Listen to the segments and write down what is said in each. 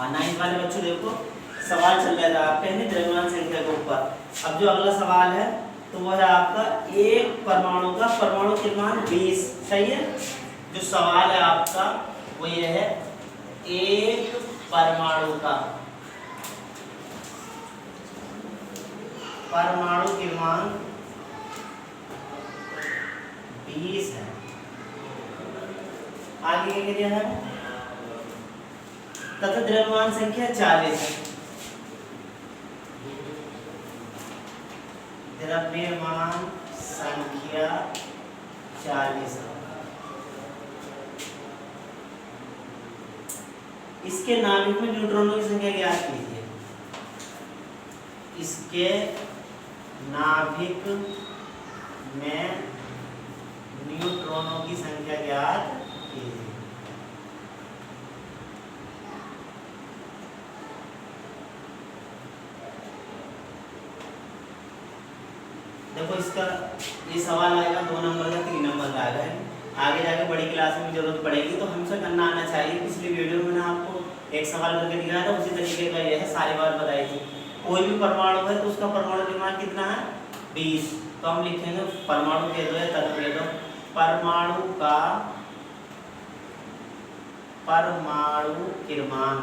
9th वाले बच्चों देखो सवाल चल रहा था आपके द्रव्यमान संख्या के ऊपर। अब जो अगला सवाल है तो वो है आपका एक परमाणु का परमाणु क्रमांक 20। सही है। जो सवाल है आपका वो ये है एक परमाणु का परमाणु क्रमांक 20 है। आगे क्या दिया है तथा द्रव्यमान संख्या 40 है। द्रव्यमान संख्या 40 है। इसके नाभिक में न्यूट्रॉनों की संख्या ज्ञात कीजिए। इसके नाभिक में न्यूट्रॉनों की संख्या ज्ञात कीजिए। देखो इसका ये सवाल आएगा 2 नंबर का 3 नंबर का आएगा। आगे जाके बड़ी क्लास में जरूरत पड़ेगी तो हमसे करना आना चाहिए। पिछली वीडियो में मैंने आपको एक सवाल करके दिखाया था, उसी तरीके का ये है, सारी बात बताई थी। कोई भी परमाणु है तो उसका परमाणु क्रमांक कितना है 20। तो हम लिखेंगे परमाणु के दो या तत्व के दो परमाणु का परमाणु क्रमांक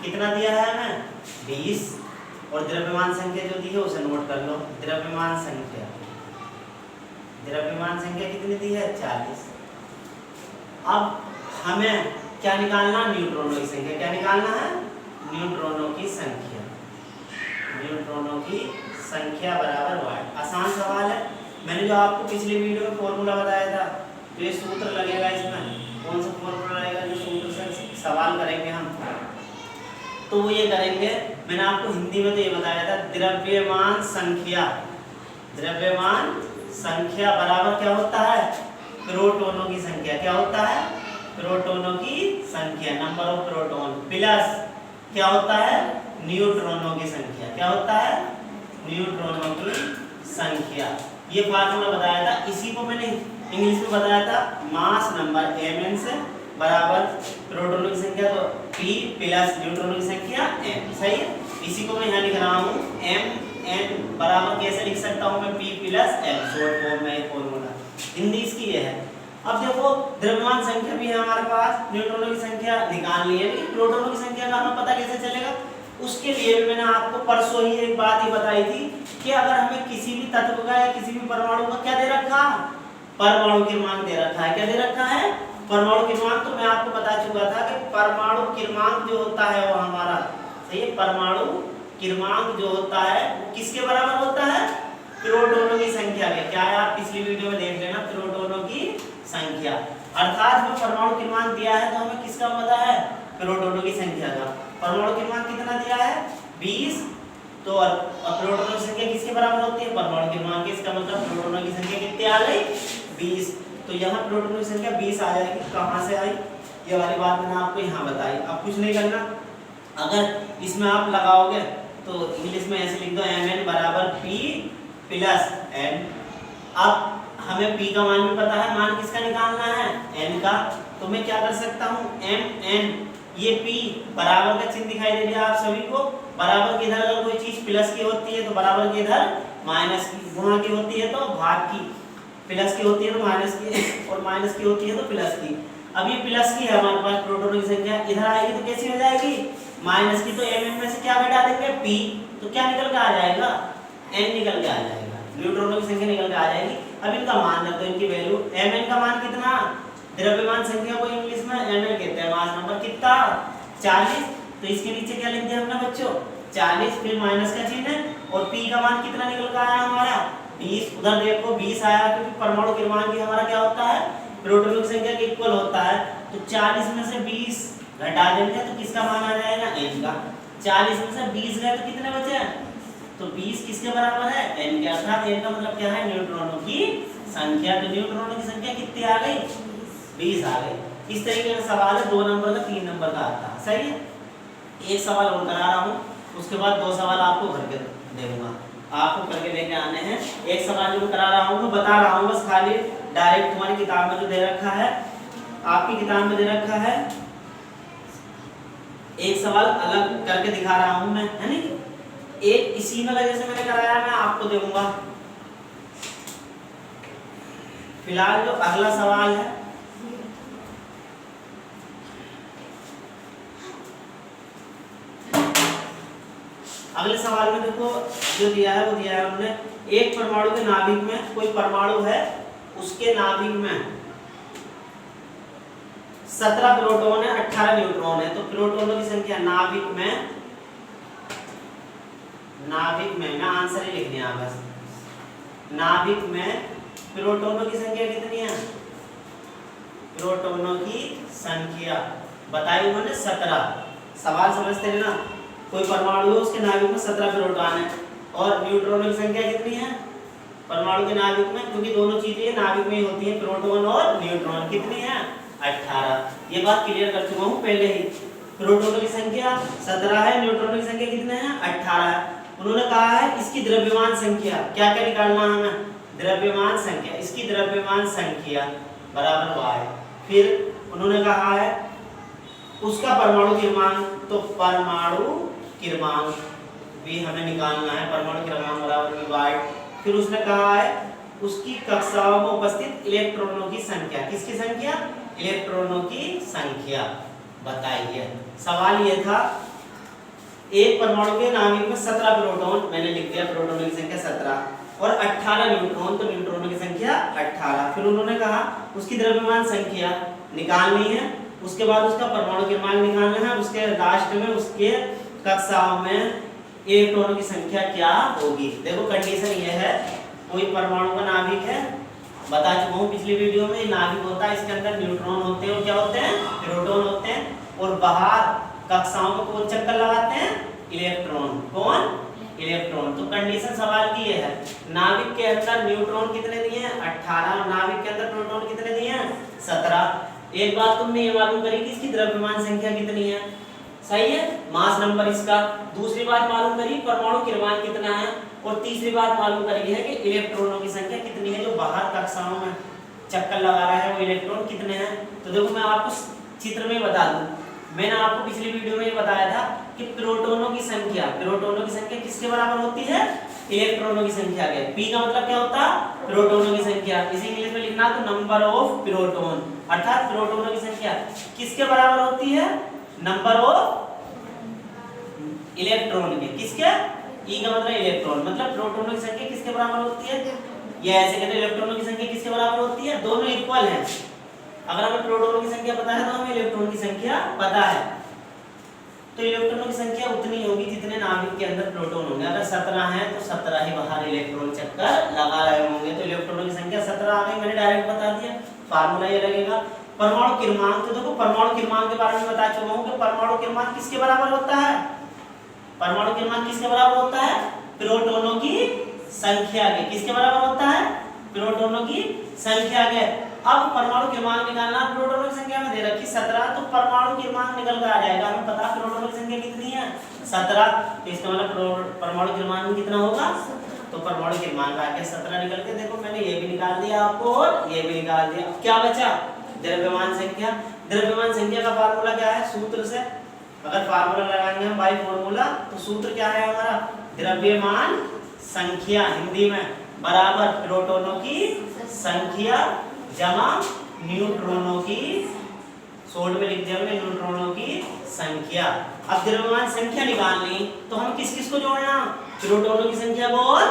कितना दिया है हमें 20 और द्रव्यमान संख्या जो दी है उसे नोट कर लो। द्रव्यमान संख्या कितनी दी है 40। अब हमें क्या निकालना न्यूट्रॉनों की संख्या। क्या निकालना है न्यूट्रॉनों की संख्या। न्यूट्रॉनों की संख्या बराबर वाट। आसान सवाल है। मैंने जो आपको पिछली वीडियो में फॉर्मूला बताया था तो ये सूत्र लगेगा। इसमें कौन सा फॉर्मूला रहेगा जो सूत्र से सवाल करेंगे हम तो वो ये करेंगे। मैंने आपको हिंदी में तो ये बताया था द्रव्यमान संख्या बराबर क्या होता है प्रोटोनों की संख्या। क्या होता है प्रोटोनों की संख्या नंबर ऑफ प्रोटॉन प्लस क्या होता है न्यूट्रॉनों की संख्या। क्या होता है न्यूट्रॉनों की संख्या। ये फार्मूला बताया था। इसी को मैंने इंग्लिश में बताया था मास नंबर mn से बराबर प्रोटॉनों की संख्या तो p प्लस न्यूट्रॉनों की संख्या m। सही है। इसी को मैं यहाँ लिख रहा हूँ mn बराबर कैसे लिख सकता हूँ मैं p plus m short form में फॉर्मूला। हिंदी इसकी ये है। अब देखो द्रव्यमान संख्या भी है हमारे पास, न्यूट्रॉनों की संख्या निकालनी है, लेकिन प्रोटॉनों की संख्या का हमें पता कैसे चलेगा। उसके लिए भी मैंने आपको परसों ही एक बात ही बताई थी कि अगर हमें किसी भी तत्व का या किसी भी परमाणु का क्या दे रखा परमाणु क्रमांक दे रखा है। क्या दे रखा है परमाणु क्रमांक। तो मैं आपको बता चुका था कि परमाणु क्रमांक जो होता है वो हमारा सही है। परमाणु क्रमांक जो होता है वो किसके बराबर होता है प्रोटॉनों की संख्या के। क्या है आप पिछली वीडियो में देख लेना प्रोटॉनों की संख्या। अर्थात हमें परमाणु क्रमांक दिया है तो हमें किसका पता है प्रोटॉनों की संख्या का। परमाणु क्रमांक कितना दिया है 20। तो प्रोटॉनों की संख्या किसके बराबर होती है परमाणु क्रमांक के। इसका मतलब प्रोटॉनों की संख्या कितनी आ गई 20। तो यहाँ प्रोटॉनों की संख्या 20 आ जाएगी। कहाँ से आई ये वाली बात मैंने आपको यहाँ बताई। अब कुछ नहीं करना। अगर इसमें आप लगाओगे तो इंग्लिश में ऐसे लिख दो mn बराबर p प्लस n। अब हमें p का मान भी पता है, मान किसका निकालना है n का। तो मैं क्या कर सकता हूँ mn ये p बराबर का चिन्ह दिखाई दे रहा है आप सभी को। बराबर के इधर अगर कोई चीज प्लस की होती है तो बराबर के इधर माइनस की, गुणा की होती है तो भाग की, प्लस की होती है तो माइनस की और माइनस की होती है तो प्लस की। अब ये प्लस की है हमारे पास प्रोटॉनों की संख्या, इधर आएगी तो कैसी हो जाएगी माइनस की। तो mn में से क्या घटा देंगे p। तो क्या निकल के आ जाएगा n निकल के आ जाएगा। न्यूट्रॉनों की संख्या निकल के आ जाएगी। अब इनका मान रख दो, इनकी वैल्यू mn का मान कितना द्रव्यमान संख्या को इंग्लिश में ml कहते हैं। मास नंबर कितना 40। तो इसके नीचे क्या लिख दिया हमने बच्चों 40 फिर माइनस का चिन्ह और p का मान कितना निकल के आया हमारा 20। उधर देखो 20 आया क्योंकि परमाणु क्रमांक हमारा क्या होता है प्रोटॉनों की संख्या के इक्वल होता है। तो 40 में से 20 घटा देंगे तो किसका मान आ जाएगा n का। 40 में से 20 गए तो कितने बचे तो 20 किसके बराबर है n के। अर्थात n का मतलब क्या है न्यूट्रॉनों की संख्या। तो न्यूट्रॉनों की संख्या कितनी आ गई 20 आ गई। इस तरीके का सवाल है 2 नंबर का 3 नंबर का आता है। सही है। एक सवाल और करा रहा हूँ, उसके बाद 2 सवाल आपको करके दूंगा, आपको करके लेके आने हैं। एक सवाल जो करा रहा हूँ मैं बता रहा हूँ बस खाली डायरेक्ट तुम्हारी किताब में जो दे रखा है, आपकी किताब में दे रखा है एक सवाल अलग करके दिखा रहा हूं मैं, है नहीं? एक इसी में जैसे मैंने कराया मैं आपको दूंगा। फिलहाल जो अगला सवाल है, अगले सवाल में देखो जो दिया है वो दिया है उन्होंने, एक परमाणु के नाभिक में, कोई परमाणु है उसके नाभिक में 17 प्रोटॉन है 18 न्यूट्रॉन है। तो प्रोटॉनों की संख्या नाभिक में मैं आंसर ही लिखने आ बस, नाभिक में प्रोटॉनों की संख्या कितनी है? प्रोटॉनों की संख्या बताई उन्होंने 17। सवाल समझते हैं ना, कोई परमाणु है उसके नाभिक में 17 प्रोटॉन है और न्यूट्रॉनों की संख्या कितनी है परमाणु के नाभिक में? क्योंकि दोनों चीजें नाभिक में ही होती हैं, प्रोटॉन और न्यूट्रॉन। कितनी है? 18। ये बात क्लियर कर चुका हूँ पहले ही। प्रोटॉनों की संख्या 17 है, न्यूट्रॉनों की संख्या कितने हैं? 18 है। उन्होंने कहा है इसकी द्रव्यमान संख्या, क्या क्या निकालना है हमें? द्रव्यमान संख्या, इसकी द्रव्यमान संख्या बराबर y। फिर उन्होंने कहा है उसका परमाणु क्रमांक, तो परमाणु क्रमांक भी हमें निकालना है, परमाणु क्रमांक बराबर y। फिर उसने कहा है उसकी कक्षाओं में उपस्थित इलेक्ट्रॉनों की संख्या, किसकी संख्या? इलेक्ट्रॉनों की संख्या बताइए। सवाल यह था एक परमाणु के नाभिक में 17 प्रोटॉन, मैंने लिख दिया प्रोटॉनों की संख्या 17 और 18 न्यूट्रॉन, तो न्यूट्रॉनों की संख्या 18। फिर उन्होंने कहा उसकी द्रव्यमान संख्या निकालनी है, उसके बाद उसका परमाणु क्रमांक निकालना है, उसके लास्ट में उसके कक्षाओं में इलेक्ट्रॉनों की संख्या क्या होगी। देखो कंडीशन यह है, कोई परमाणु का नाभिक है, बता चुका हूँ पिछली वीडियो में, नाभिक होता है, इसके अंदर न्यूट्रॉन होते हैं और क्या होते हैं? प्रोटॉन होते हैं। और बाहर कक्षाओं में कौन चक्कर लगाते हैं? इलेक्ट्रॉन। कौन? इलेक्ट्रॉन। तो कंडीशन सवाल की यह है, नाभिक के अंदर न्यूट्रॉन कितने दिए हैं? 18। नाभिक के अंदर प्रोटॉन कितने दिए हैं? 17। एक बात तुमने ये मालूम करी कि इसकी द्रव्यमान संख्या कितनी है, सही है, मास नंबर इसका। दूसरी बात मालूम करी परमाणु क्रमांक कितना है, और तीसरी बात मालूम करी है कि इलेक्ट्रॉनों की संख्या कितनी है, जो बाहर कक्षाओं में चक्कर लगा रहा है वो इलेक्ट्रॉन कितने हैं। तो देखो मैं आपको चित्र में बता दूं, मैंने आपको पिछली वीडियो में ये बताया था कि प्रोटॉनों की संख्या किसके बराबर होती है? इलेक्ट्रॉनों की संख्या के। पी का मतलब क्या होता है? प्रोटॉनों की संख्या। इसे इंग्लिश में लिखना तो नंबर ऑफ प्रोटॉन, अर्थात प्रोटॉनों की संख्या किसके बराबर होती है? नंबर ऑफ इलेक्ट्रॉन के। किसके? ई का मतलब इलेक्ट्रॉन, मतलब प्रोटॉनों की संख्या किसके बराबर होती है? ये ऐसे कहते हैं इलेक्ट्रॉनों की संख्या किसके बराबर होती है? दोनों इक्वल हैं। अगर हमें प्रोटॉनों की संख्या पता है तो हमें इलेक्ट्रॉन की संख्या पता है, तो इलेक्ट्रॉनों की संख्या उतनी होगी जितने नाभिक के अंदर प्रोटॉन होंगे। अगर 17 है तो 17 ही बाहर इलेक्ट्रॉन चक्कर लगा रहे होंगे, तो इलेक्ट्रॉनों की संख्या 17 आ गई। मैंने डायरेक्ट बता दिया, फार्मूला ये लगेगा। परमाणु क्रमांक, तो देखो परमाणु क्रमांक के बारे में बता चुका हूं कि परमाणु क्रमांक किसके बराबर होता है? परमाणु क्रमांक किसके बराबर होता है? प्रोटॉनों की संख्या के। किसके बराबर होता है? प्रोटॉनों की संख्या के। अब परमाणु क्रमांक निकालना, प्रोटॉनों की संख्या में दे रखी 17, तो परमाणु क्रमांक निकल कर आ जाएगा। हमें पता है प्रोटॉनों की संख्या कितनी है? 17। तो इसका मतलब परमाणु क्रमांक कितना होगा? तो परमाणु क्रमांक आ गया 17 निकल के। देखो मैंने ये भी निकाल दिया आपको और ये भी निकाल दिया। अब क्या बचा? द्रव्यमान संख्या। द्रव्यमान संख्या का फार्मूला क्या है? सूत्र से अगर फार्मूला लगाएंगे हम बाई फॉर्मूला, तो सूत्र क्या है हमारा? द्रव्यमान संख्या हिंदी में बराबर प्रोटॉनों की संख्या जमा न्यूट्रॉनों की, शॉर्ट में लिख दिया हमने न्यूट्रॉनों की संख्या। अब द्रव्यमान संख्या निकालनी तो हम किस किस को जोड़ना? प्रोटॉनों की संख्या को और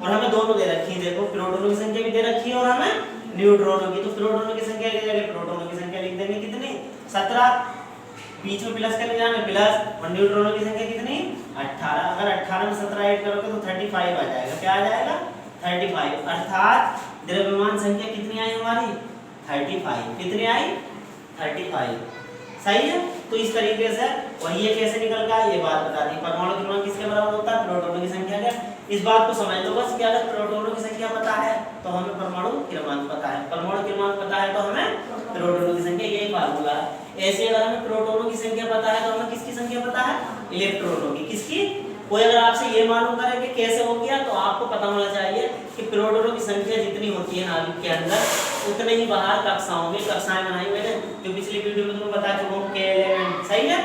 हमें दोनों दे रखी है। देखो प्रोटॉनों की संख्या भी दे रखी है और हमें न्यूट्रॉनों की। तो प्रोटॉनों की संख्या की जगह प्रोटॉनों की संख्या लिख देंगे कितनी? 17। बीच में प्लस करके जाना प्लस, और न्यूट्रॉनों की संख्या कितनी? 18। अगर 18 में 17 ऐड करोगे तो 35 आ जाएगा। क्या आ जाएगा? 35। अर्थात द्रव्यमान संख्या कितनी आई हमारी? 35। कितनी आई? 35। सही है। तो इस तरीके से, और ये कैसे निकल गया ये बात बता दी। परमाणु क्रमांक किसके बराबर होता है? प्रोटॉनों की संख्या के। इस बात को समझ लो बस कि अगर प्रोटॉनों की संख्या पता है तो हमें परमाणु क्रमांक पता है, परमाणु क्रमांक पता है तो हमें प्रोटॉनों की संख्या, यही फार्मूला है। ऐसे अगर हमें प्रोटॉनों की संख्या पता है तो हमें किसकी संख्या पता है? इलेक्ट्रॉनों की। किसकी? कोई अगर आपसे ये मालूम करे कि कैसे हो गया, तो आपको पता होना चाहिए कि प्रोटॉनों की संख्या जितनी होती है नाभिक के अंदर उतने ही बाहर कक्षाओं में, कक्षाएं बनाई मैंने जो पिछली वीडियो में तुम्हें बता चुका हूं, K11। सही है।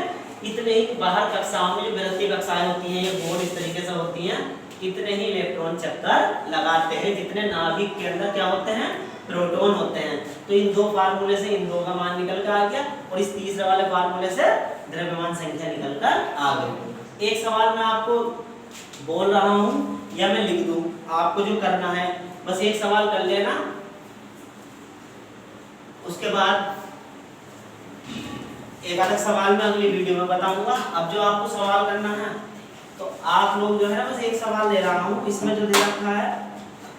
इतने ही बाहर कक्षाओं में जो वृत्तीय कक्षाएं होती हैं, ये गोल इस तरीके से होती हैं, इतने ही इलेक्ट्रॉन चक्कर लगाते हैं जितने नाभिक के अंदर क्या होते हैं, प्रोटॉन होते हैं। तो इन दो फार्मूले से इन दो का मान निकल कर आ गया और इस तीसरे वाले फार्मूले से द्रव्यमान संख्या निकल कर आ गई। एक सवाल मैं आपको बोल रहा हूं या मैं लिख दूं, आपको जो करना है बस एक सवाल कर लेना, उसके बाद एक अलग सवाल मैं अगली वीडियो में बताऊंगा। अब जो आपको सवाल करना है तो आप लोग जो है ना, बस एक सवाल दे रहा हूं, इसमें जो दे रखा है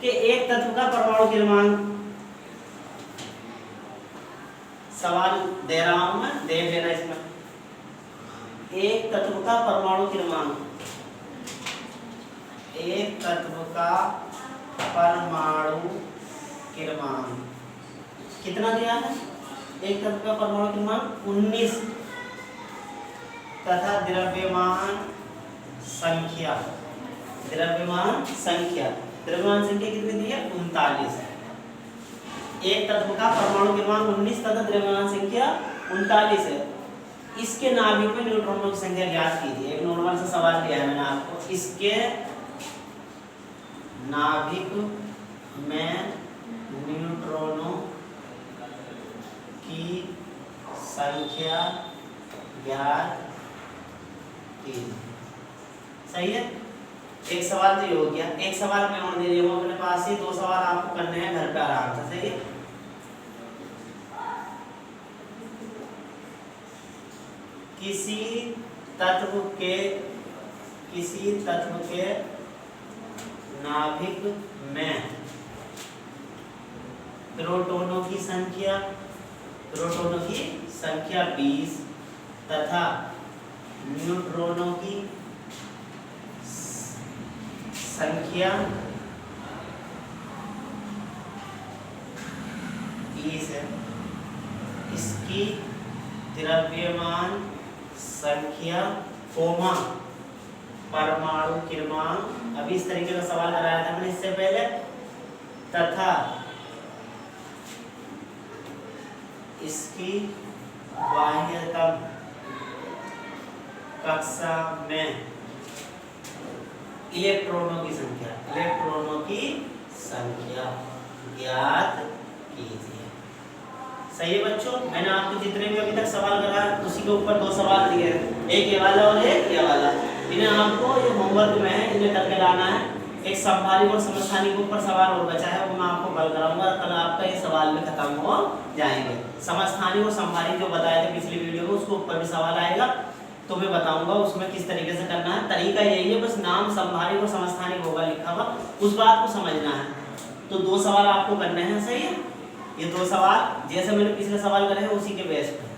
कि एक तत्व का परमाणु क्रमांक, सवाल दे रहा हूं मैं, देख लेना इसमें, एक तत्व का परमाणु क्रमांक, एक तत्व का परमाणु क्रमांक कितना दिया है, एक तत्व का परमाणु क्रमांक 19 तथा द्रव्यमान संख्या, द्रव्यमान संख्या कितनी दी है, 39 है। एक तत्व का परमाणु क्रमांक 19 तथा द्रव्यमान संख्या 39 है। इसके नाभिक में न्यूट्रॉनों की संख्या ज्ञात कीजिए। एक नॉर्मल सा सवाल दिया है मैंने आपको, इसके नाभिक में न्यूट्रॉनों की संख्या ज्ञात कीजिए। सही है, एक सवाल तो ये हो गया। एक सवाल मैं और दे रही हूँ अपने पास ही, दो सवाल आपको करने हैं घर पे आराम से। सही है, किसी तत्व के नाभिक में प्रोटॉनों की संख्या 20 तथा न्यूट्रॉनों की संख्या 30 है। इसकी द्रव्यमान संख्या कोमा परमाणु क्रमांक, अभी इस तरीके का सवाल कराया था मैंने इससे पहले, तथा इसकी बाह्यतम कक्षा में इलेक्ट्रॉनों की संख्या ज्ञात कीजिए। सही है बच्चों, मैंने आपको जितने भी अभी तक सवाल कराया उसी के ऊपर दो सवाल दिए हैं, एक ये वाला और एक ये वाला। इन्हें आपको ये होमवर्क में है, इन्हें करके लाना है। एक समस्थानिक और समस्थानिक के ऊपर सवाल और बचा है, वो मैं आपको कल कराऊंगा, कल आपका ये सवाल में खत्म हो जाएंगे। समस्थानिक और समस्थानिक जो बताए थे पिछली वीडियो में, उसके ऊपर भी सवाल आएगा, तो मैं बताऊंगा उसमें किस तरीके से करना है। तरीका यही है, बस नाम समस्थानिक और समस्थानिक होगा लिखा हुआ, उस बात को समझना है। तो दो सवाल आपको करने हैं। सही है, ये दो सवाल जैसे मैंने पिछले सवाल करे हैं उसी के बेस पर।